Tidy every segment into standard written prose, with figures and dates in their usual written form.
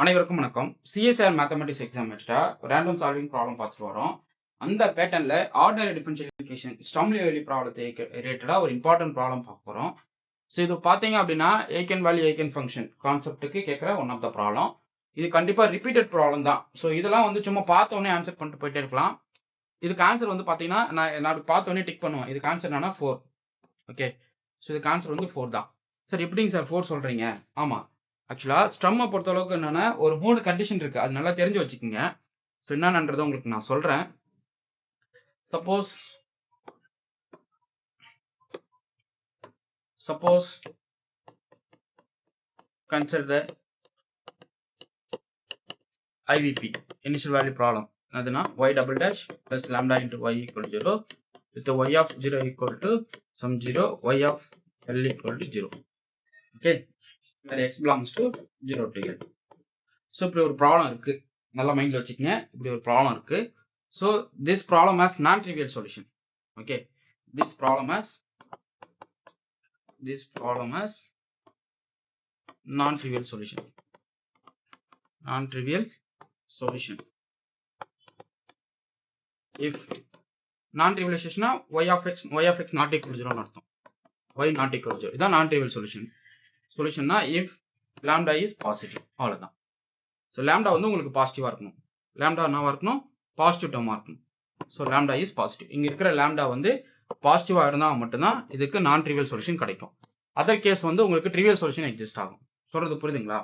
அனைவருக்கும் வணக்கம். CSR mathematics exam வச்சுட்டா ரேண்டம் சால்விங் ப்ராப்ளம் பார்த்துட்டு வரோம். அந்த பேட்டர்ல ஆர்டினரி டிஃபரன்ஷியல் ஈக்குவேஷன் ஸ்டர்ம் லியோவில்லி ப்ராப்ளத்தை ரிலேட்டடா ஒரு இம்பார்ட்டன்ட் ப்ராப்ளம் பார்க்க போறோம். ஸோ இது பார்த்தீங்க அப்படின்னா ஏகன் வேல்யூ ஏகன் ஃபங்க்ஷன் கான்செப்ட்டுக்கு கேட்குற ஒன் ஆஃப் த ப்ராப்ளம். இது கண்டிப்பா ரிப்பீட்டட் ப்ராப்ளம் தான். ஸோ இதெல்லாம் வந்து சும்மா பார்த்தோன்னே ஆன்சர் பண்ணிட்டு போயிட்டே இருக்கலாம். இதுக்கு ஆன்சர் வந்து பார்த்தீங்கன்னா நான் பார்த்தோன்னே டிக் பண்ணுவேன். இதுக்கு ஆன்சர் என்னன்னா 4. ஓகே. ஸோ இதுக்கு ஆன்சர் வந்து 4 தான். சார் எப்படிங்க சார் 4 சொல்றீங்க? ஆமா. ஆக்சுவலா ஸ்டம்மை பொறுத்த அளவுக்கு என்னன்னா ஒரு 3 கண்டிஷன் இருக்கு. அது நல்லா தெரிஞ்சு வச்சுக்கோங்க. ஸோ என்னன்றதை உங்களுக்கு நான் சொல்றேன். Suppose consider the IVP initial value problem. அதுனா y double dash plus lambda into y equal to 0 with the y of 0 equal to some 0 y of L equal to 0. Okay, where x belongs to 0 to L. So இப்படி ஒரு problem இருக்கு. நல்லா மைண்ட்ல வச்சுக்கோங்க. இப்படி ஒரு problem இருக்கு. So this problem has நான் trivial solution. Okay, this problem has non-trivial solution. If non-trivial solution y of x not equal to 0 னு அர்த்தம். y not equal to 0 இதான் non-trivial solution. சொல்யூஷன்னா if lambda is positive. அவ்வளவுதான். So lambda வந்து உங்களுக்கு பாசிட்டிவா இருக்கணும். lambda என்னவா இருக்கணும்? பாசிட்டிவ் டேர்மா இருக்கணும். So lambda is positive. இங்க இருக்கிற lambda வந்து பாசிட்டிவா இருந்தா மட்டும்தான் இதுக்கு நான் ட்ரிவியல் சொல்யூஷன் கிடைக்கும். அதர் கேஸ் வந்து உங்களுக்கு ட்ரிவியல் சொல்யூஷன் எக்ஸிஸ்ட் ஆகும். சொல்றது புரியுதுங்களா?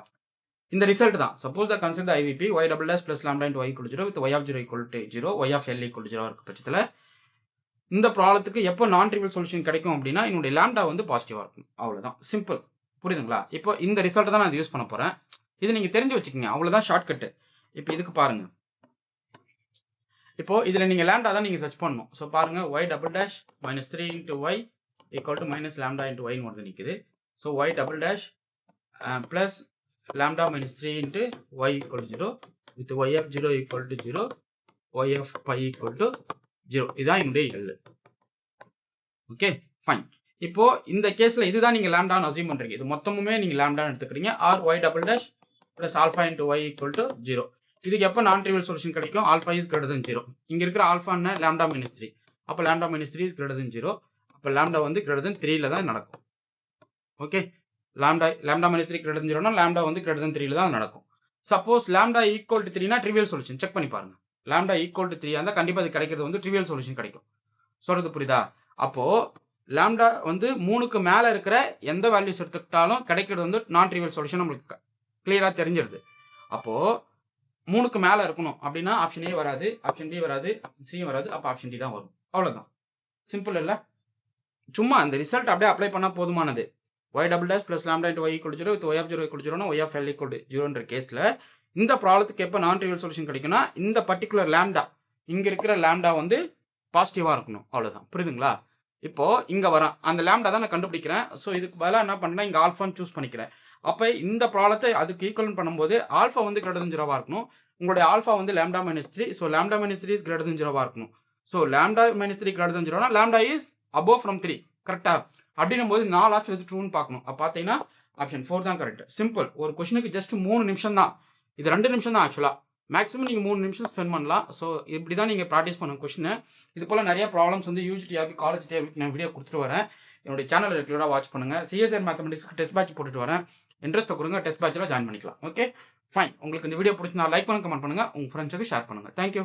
இந்த ரிசல்ட் தான். Suppose the consider IVP y double dash plus lambda into y equal to 0 with y of 0 equal to 0 y of L equal to 0 இருக்க பட்சத்தில் இந்த ப்ராப்ளத்துக்கு எப்போ நான் ட்ரிவியல் சொல்யூஷன் கிடைக்கும் அப்படின்னா என்னுடைய லாம்டா வந்து பாசிட்டிவா இருக்கும். அவ்வளவுதான், சிம்பிள். புரியுதுங்களா? இப்போ இந்த ரிசல்ட் தான் நான் யூஸ் பண்ண போறேன். இது நீங்க தெரிஞ்சு வச்சுக்கோங்க. அவ்வளவுதான் ஷார்ட்கட். இப்போ இதுக்கு பாருங்க. இப்போ இதுல நீங்க லாம்டா தான் நீங்க சர்ச் பண்ணணும். ஸோ பாருங்க y double dash minus 3 into y equal to minus lambda into y னு வந்து நிக்குது. So y double dash plus lambda minus 3 into y equal to 0 with y of 0 equal to 0 y of pi equal to 0. இதான் என்னுடைய L. Okay, fine. இப்போ இந்த கேஸ்ல இதுதான் நீங்க லாம்டான்னு அசியூம் பண்றீங்க. இது மொத்தமுமே நீங்க லாம்டான்னு எடுத்துக்கிறீங்க. Or y double dash plus alpha into y equal to 0. இதுக்கு எப்போ நான் ட்ரிவியல் சொல்யூஷன் கிடைக்கும்? Alpha is greater than 0. இங்க இருக்கிற ஆல்ஃபா என்ன? Lambda minus 3. அப்போ lambda minus 3 is greater than 0. அப்போ லாம்டா வந்து கிரேட்டர் தென் 3ல தான் நடக்கும். Okay, lambda minus 3 greater than 0னா லாம்டா வந்து கிரேட்டர் தென் 3ல தான் நடக்கும். சப்போஸ் லாம்டா ஈக்குவல் டு 3னா ட்ரிவியல் சொல்யூஷன். செக் பண்ணி பாருங்க. லாம்டா ஈக்குவல் டு 3 இருந்தா கண்டிப்பா அது கிடைக்கிறது வந்து ட்ரிவியல் சொல்யூஷன் கிடைக்கும். சொல்றது புரியுதா? அப்போ லாம்டா வந்து 3க்கு மேல இருக்கிற எந்த வேல்யூஸ் எடுத்துக்கிட்டாலும் கிடைக்கிறது வந்து நான் ட்ரிவியல் சொல்யூஷன் நம்மளுக்கு கிளியரா தெரிஞ்சிருது. அப்போ 3க்கு மேல இருக்கணும் அப்படின்னா ஆப்ஷன் ஏ வராது, ஆப்ஷன் டி வராது, சி வராது, அப்ப ஆப்ஷன் டி தான் வரும். அவ்வளவுதான், சிம்பிள் இல்ல? சும்மா அந்த ரிசல்ட் அப்படியே அப்ளை பண்ணா போதுமானது. y double dash plus lambda into y equal to 0 with y of 0 equal to 0 னா y of L equal to 0ன்ற கேஸ்ல இந்த ப்ராப்ளத்துக்கு எப்ப நான் ட்ரிவியல் சொல்யூஷன் கிடைக்கும்னா இந்த பர்టిక్యులர் லாம்டா, இங்க இருக்கிற லாம்டா வந்து பாசிட்டிவா இருக்கணும். அவ்வளவுதான், புரியுதுங்களா? இப்போ இங்க வர அந்த லாம்டா தான் நான் கண்டுபிடிக்கிறேன். ஸோ இதுக்கு பதிலாக என்ன பண்ணேன்னா இங்க ஆல்ஃபான்னு சூஸ் பண்ணிக்கிறேன். அப்போ இந்த ப்ராப்ளத்தை அதுக்கு ஈக்குவல் பண்ணும்போது ஆல்ஃபா வந்து கிரேட்டர் தென் 0வா இருக்கணும். உங்களுடைய ஆல்ஃபா வந்து lambda minus 3. So lambda minus 3 is greater than 0வா இருக்கணும். So lambda minus 3 greater than 0னா லாம்டா இஸ் அபோவ் ஃப்ரம் 3. கரெக்டா? அப்படின்னும் போது 4 ஆப்ஷன் எது ட்ரூன்னு பார்க்கணும். அப்போ பார்த்தீங்கன்னா ஆப்ஷன் 4 தான் கரெக்ட். சிம்பிள். ஒரு கொஸ்டினுக்கு ஜஸ்ட் 3 நிமிஷம் தான். இது 2 நிமிஷம் தான் ஆக்சுவலா. மேக்ஸிமம் நீங்கள் 3 நிமிஷம் ஸ்பெண்ட் பண்ணலாம். ஸோ இப்படி தான் நீங்கள் ப்ராக்டிஸ் பண்ணணும் கொஸ்டின். இது போல் நிறைய ப்ராப்ளம்ஸ் வந்து யூஜிடிஆபி காலேஜ் டிஆபி நான் வீடியோ கொடுத்துட்டு வரேன். என்னுடைய சேனல் ரெகுலராக வாட்ச் பண்ணுங்கள். சிஎஸ்ஆர் மேத்தமெட்டிக்ஸ்க்கு டெஸ்ட் பேட்ச் போட்டுட்டு வரேன். இன்ட்ரெஸ்ட்டை கொடுங்க, டெஸ்ட் பேட்சில் ஜாயின் பண்ணிக்கலாம். Okay, fine. உங்களுக்கு இந்த வீடியோ பிடிச்சி நான் லைக் பண்ணுங்க, கமெண்ட் பண்ணுங்கள், உங்கள் ஃப்ரெண்ட்ஸுக்கு ஷேர் பண்ணுங்கள். தேங்க்யூ.